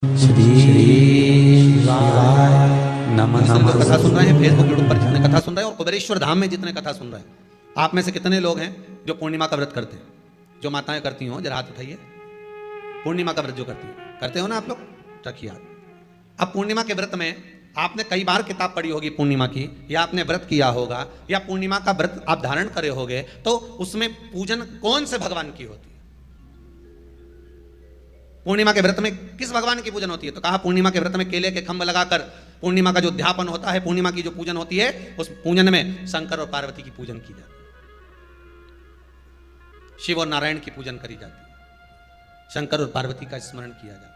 श्री शिवाय नमः। कथा सुन रहे हैं फेसबुक यूट्यूब पर जितने कथा सुन रहे हैं और कुबेरेश्वर धाम में जितने कथा सुन रहे हैं, आप में से कितने लोग हैं जो पूर्णिमा का व्रत करते हैं? जो माताएं करती हो जरा हाथ उठाइए। पूर्णिमा का व्रत जो करते हो ना आप लोग, रखिए हाथ। अब पूर्णिमा के व्रत में आपने कई बार किताब पढ़ी होगी पूर्णिमा की, या आपने व्रत किया होगा, या पूर्णिमा का व्रत आप धारण करे होगे, तो उसमें पूजन कौन से भगवान की होती है? पूर्णिमा के व्रत में किस भगवान की पूजन होती है? तो कहा पूर्णिमा के व्रत में केले के खंभ लगाकर पूर्णिमा का जो अध्यापन होता है, पूर्णिमा की जो पूजन होती है, उस पूजन में शंकर और पार्वती की पूजन की जाती है, शिव और नारायण की पूजन करी जाती है, शंकर और पार्वती का स्मरण किया जाता है।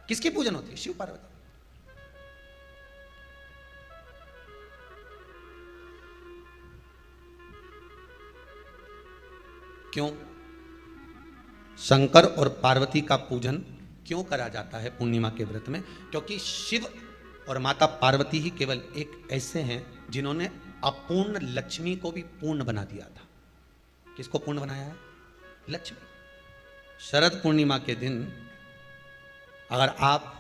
किसकी पूजन होती है? शिव पार्वती। क्यों शंकर और पार्वती का पूजन क्यों करा जाता है पूर्णिमा के व्रत में? क्योंकि शिव और माता पार्वती ही केवल एक ऐसे हैं जिन्होंने अपूर्ण लक्ष्मी को भी पूर्ण बना दिया था। किसको पूर्ण बनाया है? लक्ष्मी। शरद पूर्णिमा के दिन अगर आप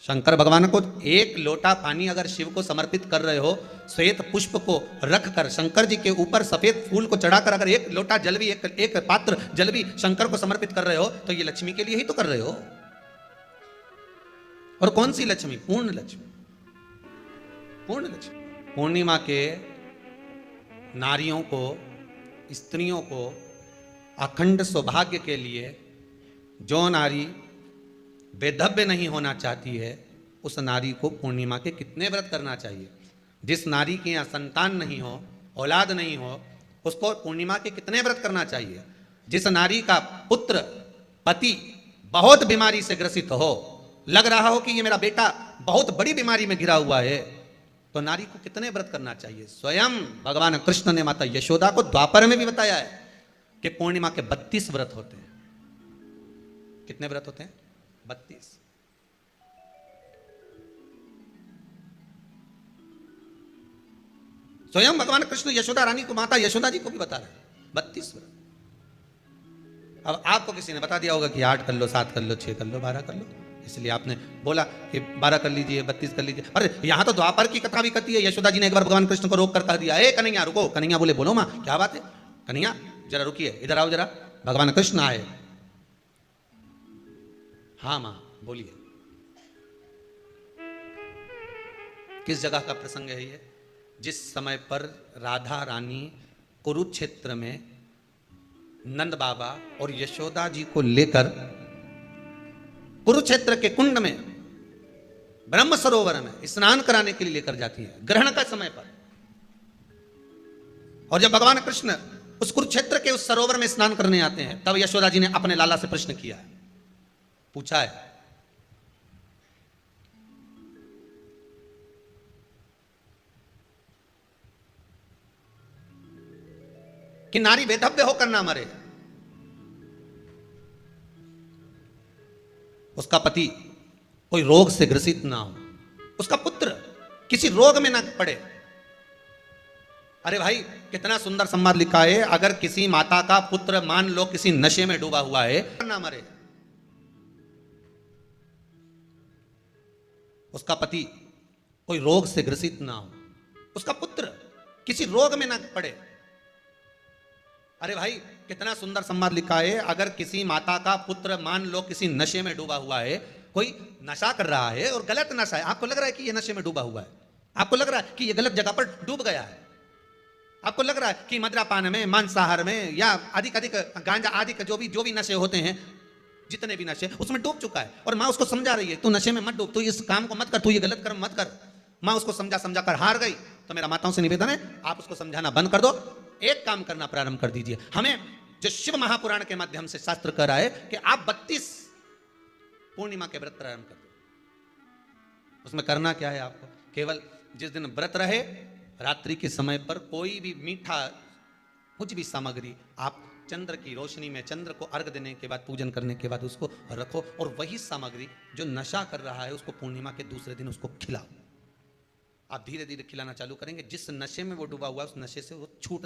शंकर भगवान को एक लोटा पानी अगर शिव को समर्पित कर रहे हो, श्वेत पुष्प को रखकर शंकर जी के ऊपर सफेद फूल को चढ़ाकर अगर एक लोटा जल भी, एक पात्र जल भी शंकर को समर्पित कर रहे हो, तो ये लक्ष्मी के लिए ही तो कर रहे हो। और कौन सी लक्ष्मी? पूर्ण लक्ष्मी। पूर्ण लक्ष्मी। पूर्णिमा के नारियों को, स्त्रियों को अखंड सौभाग्य के लिए, जो नारी वेधव्य नहीं होना चाहती है, उस नारी को पूर्णिमा के कितने व्रत करना चाहिए? जिस नारी के यहाँ संतान नहीं हो, औलाद नहीं हो, उसको पूर्णिमा के कितने व्रत करना चाहिए? जिस नारी का पुत्र, पति बहुत बीमारी से ग्रसित हो, लग रहा हो कि ये मेरा बेटा बहुत बड़ी बीमारी में घिरा हुआ है, तो नारी को कितने व्रत करना चाहिए? स्वयं भगवान कृष्ण ने माता यशोदा को द्वापर में भी बताया है कि पूर्णिमा के 32 व्रत होते हैं। कितने व्रत होते हैं? 32। स्वयं भगवान कृष्ण यशोदा रानी को, माता यशोदा जी को भी बता रहे हैं 32 व्रत। अब आपको किसी ने बता दिया होगा कि 8 कर लो, 7 कर लो, 6 कर लो, 12 कर लो, इसलिए आपने बोला कि 12 कर लीजिए, 32 कर लीजिए। अरे यहां तो द्वापर की कथा भी कहती है। यशोदा जी ने एक बार भगवान कृष्ण को रोक कर कह दिया, ए कन्हैया रुको। कन्हैया बोले, बोलो मां क्या बात है? कन्हैया जरा रुकिए, इधर आओ जरा, भगवान कृष्ण आए। हाँ मां बोलिए। किस जगह का प्रसंग है ये? जिस समय पर राधा रानी कुरुक्षेत्र में नंद बाबा और यशोदा जी को लेकर कुरुक्षेत्र के कुंड में, ब्रह्म सरोवर में स्नान कराने के लिए लेकर जाती है, ग्रहण का समय पर। और जब भगवान कृष्ण उस कुरुक्षेत्र के उस सरोवर में स्नान करने आते हैं, तब यशोदा जी ने अपने लाला से प्रश्न किया है, पूछा है, कि नारी वेधव्य होकर ना मरे, उसका पति कोई रोग से ग्रसित ना हो, उसका पुत्र किसी रोग में ना पड़े। अरे भाई कितना सुंदर संवाद लिखा है, अगर किसी माता का पुत्र मान लो किसी नशे में डूबा हुआ है, ना मरे, उसका पति कोई रोग से ग्रसित ना हो, उसका पुत्र किसी रोग में ना पड़े। अरे भाई कितना सुंदर संवाद लिखा है, अगर किसी माता का पुत्र मान लो किसी नशे में डूबा हुआ है, कोई नशा कर रहा है और गलत नशा है, आपको लग रहा है कि ये नशे में डूबा हुआ है, आपको लग रहा है कि ये गलत जगह पर डूब गया है, आपको लग रहा है कि मदिरापान में, मांसाहार में, या अधिक गांजा आदि का जो भी नशे होते हैं, जितने भी नशे, उसमें डूब चुका है। और माँ उसको समझा रही है, तू नशे में मत डूब, तू इस काम को मत कर, तू ये गलत कर्म मत कर। माँ उसको समझा कर हार गई। तो मेरा माताओं से निवेदन है, आप उसको समझाना बंद कर दो, एक काम करना प्रारंभ कर दीजिए। हमें जो शिव महापुराण के माध्यम से शास्त्र कह रहा है कि आप 32 पूर्णिमा के व्रत प्रारंभ कर दो। उसमें करना क्या है आपको? केवल जिस दिन व्रत रहे, रात्रि के समय पर कोई भी मीठा, कुछ भी सामग्री आप चंद्र की रोशनी में, चंद्र को अर्घ देने के बाद, पूजन करने के बाद उसको रखो, और वही सामग्री जो नशा कर रहा है उसको पूर्णिमा के दूसरे दिन उसको खिलाओ। आप धीरे धीरे खिलाना चालू करेंगे, जिस नशे में वो डूबा हुआ है उस नशे से वो छूट